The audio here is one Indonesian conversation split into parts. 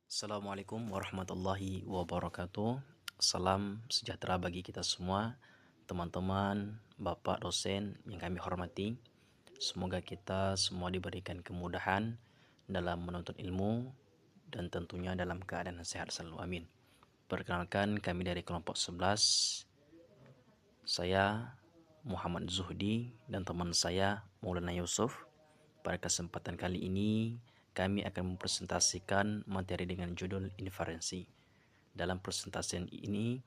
Assalamualaikum warahmatullahi wabarakatuh. Salam sejahtera bagi kita semua, teman-teman, Bapak dosen yang kami hormati. Semoga kita semua diberikan kemudahan dalam menuntut ilmu dan tentunya dalam keadaan sehat selalu. Amin. Perkenalkan, kami dari kelompok 11. Saya Muhammad Zuhdi dan teman saya Maulana Yusuf. Pada kesempatan kali ini kami akan mempresentasikan materi dengan judul inferensi. Dalam presentasi ini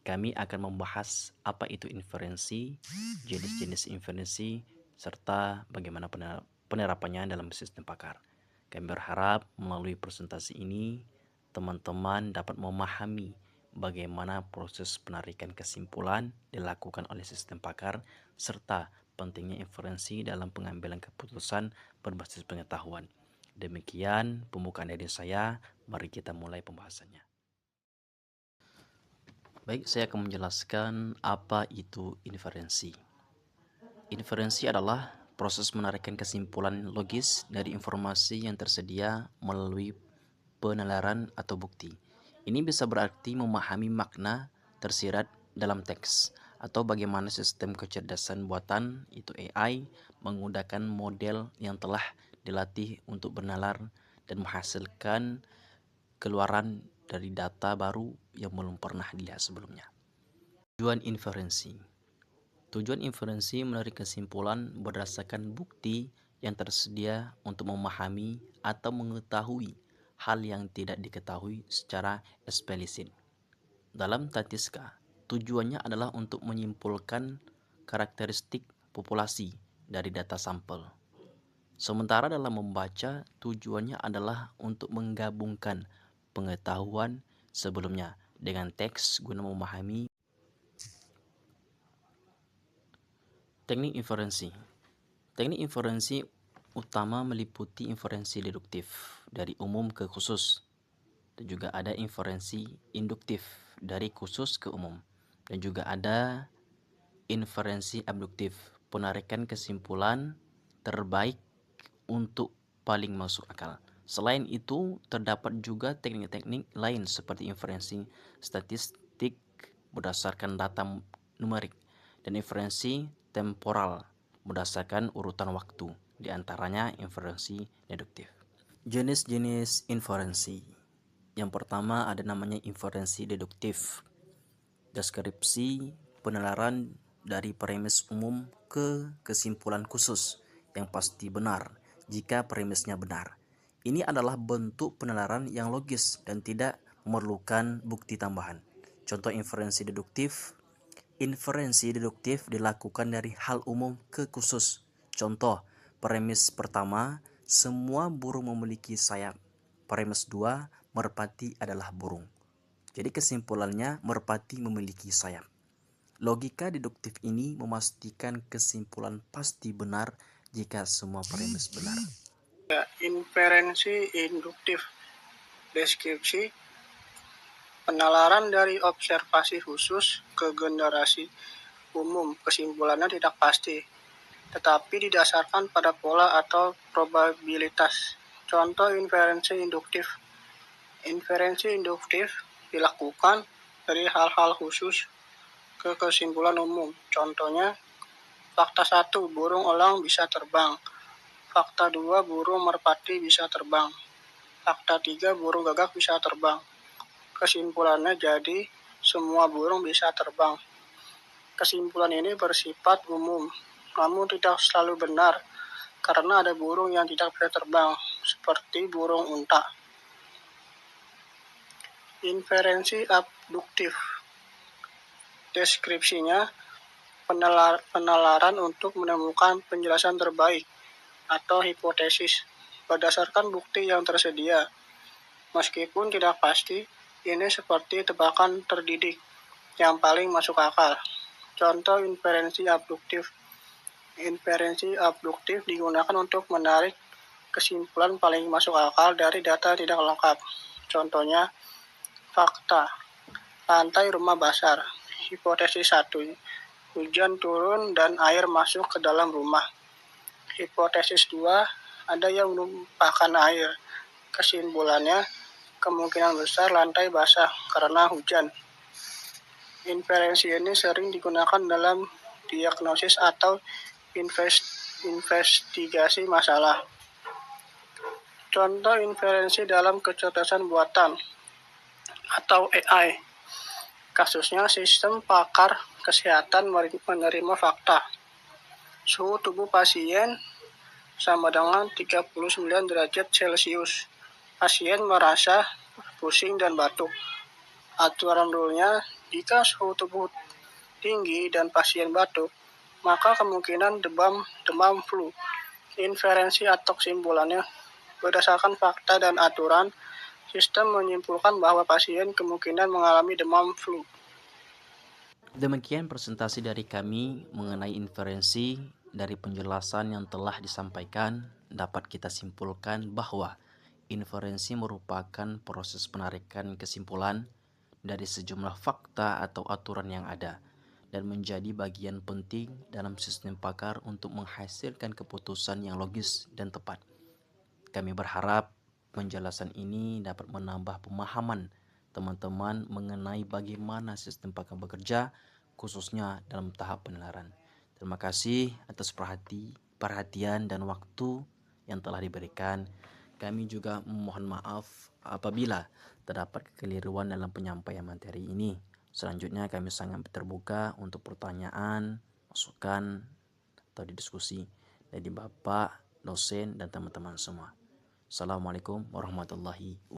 kami akan membahas apa itu inferensi, jenis-jenis inferensi, serta bagaimana penerapannya dalam sistem pakar. Kami berharap melalui presentasi ini teman-teman dapat memahami bagaimana proses penarikan kesimpulan dilakukan oleh sistem pakar serta pentingnya inferensi dalam pengambilan keputusan berbasis pengetahuan. Demikian pembukaan dari saya, mari kita mulai pembahasannya. Baik, saya akan menjelaskan apa itu inferensi. Inferensi adalah proses menarikan kesimpulan logis dari informasi yang tersedia melalui penalaran atau bukti. Ini bisa berarti memahami makna tersirat dalam teks atau bagaimana sistem kecerdasan buatan itu AI menggunakan model yang telah dilatih untuk bernalar dan menghasilkan keluaran dari data baru yang belum pernah dilihat sebelumnya. Tujuan inferensi. Tujuan inferensi menarik kesimpulan berdasarkan bukti yang tersedia untuk memahami atau mengetahui hal yang tidak diketahui secara eksplisit. Dalam Statiska, tujuannya adalah untuk menyimpulkan karakteristik populasi dari data sampel. Sementara dalam membaca, tujuannya adalah untuk menggabungkan pengetahuan sebelumnya dengan teks guna memahami. Teknik inferensi. Teknik inferensi utama meliputi inferensi deduktif dari umum ke khusus, dan juga ada inferensi induktif dari khusus ke umum, dan juga ada inferensi abduktif, penarikan kesimpulan terbaik untuk paling masuk akal. Selain itu, terdapat juga teknik-teknik lain seperti inferensi statistik berdasarkan data numerik dan inferensi temporal berdasarkan urutan waktu, di antaranya inferensi deduktif. Jenis-jenis inferensi. Yang pertama ada namanya inferensi deduktif. Deskripsi penalaran dari premis umum ke kesimpulan khusus yang pasti benar jika premisnya benar. Ini adalah bentuk penalaran yang logis dan tidak memerlukan bukti tambahan. Contoh inferensi deduktif. Inferensi deduktif dilakukan dari hal umum ke khusus. Contoh, premis pertama, semua burung memiliki sayap. Premis 2, merpati adalah burung. Jadi kesimpulannya merpati memiliki sayap. Logika deduktif ini memastikan kesimpulan pasti benar jika semua premis benar. Inferensi induktif. Deskripsi penalaran dari observasi khusus ke generasi umum. Kesimpulannya tidak pasti, tetapi didasarkan pada pola atau probabilitas. Contoh inferensi induktif. Inferensi induktif dilakukan dari hal-hal khusus ke kesimpulan umum. Contohnya, fakta 1, burung elang bisa terbang. Fakta 2, burung merpati bisa terbang. Fakta 3, burung gagak bisa terbang. Kesimpulannya jadi semua burung bisa terbang. Kesimpulan ini bersifat umum, namun tidak selalu benar karena ada burung yang tidak bisa terbang, seperti burung unta. Inferensi abduktif. Deskripsinya penalaran untuk menemukan penjelasan terbaik atau hipotesis berdasarkan bukti yang tersedia. Meskipun tidak pasti, ini seperti tebakan terdidik yang paling masuk akal. Contoh inferensi abduktif. Inferensi abduktif digunakan untuk menarik kesimpulan paling masuk akal dari data tidak lengkap. Contohnya, fakta, lantai rumah basah. Hipotesis 1, hujan turun dan air masuk ke dalam rumah. Hipotesis 2, ada yang menumpahkan air. Kesimpulannya, kemungkinan besar lantai basah karena hujan. Inferensi ini sering digunakan dalam diagnosis atau investigasi masalah. Contoh inferensi dalam kecerdasan buatan atau AI. Kasusnya sistem pakar kesehatan menerima fakta. Suhu tubuh pasien sama dengan 39 derajat Celcius. Pasien merasa pusing dan batuk. Aturan rule-nya, jika suhu tubuh tinggi dan pasien batuk, maka kemungkinan demam flu. Inferensi atau kesimpulannya, berdasarkan fakta dan aturan, sistem menyimpulkan bahwa pasien kemungkinan mengalami demam flu. Demikian presentasi dari kami mengenai inferensi. Dari penjelasan yang telah disampaikan, dapat kita simpulkan bahwa inferensi merupakan proses penarikan kesimpulan dari sejumlah fakta atau aturan yang ada dan menjadi bagian penting dalam sistem pakar untuk menghasilkan keputusan yang logis dan tepat. Kami berharap penjelasan ini dapat menambah pemahaman teman-teman mengenai bagaimana sistem pakar bekerja, khususnya dalam tahap penalaran. Terima kasih atas perhatian dan waktu yang telah diberikan. Kami juga memohon maaf apabila terdapat kekeliruan dalam penyampaian materi ini. Selanjutnya kami sangat terbuka untuk pertanyaan, masukan, atau didiskusi dari Bapak, dosen, dan teman-teman semua. Assalamualaikum warahmatullahi wabarakatuh.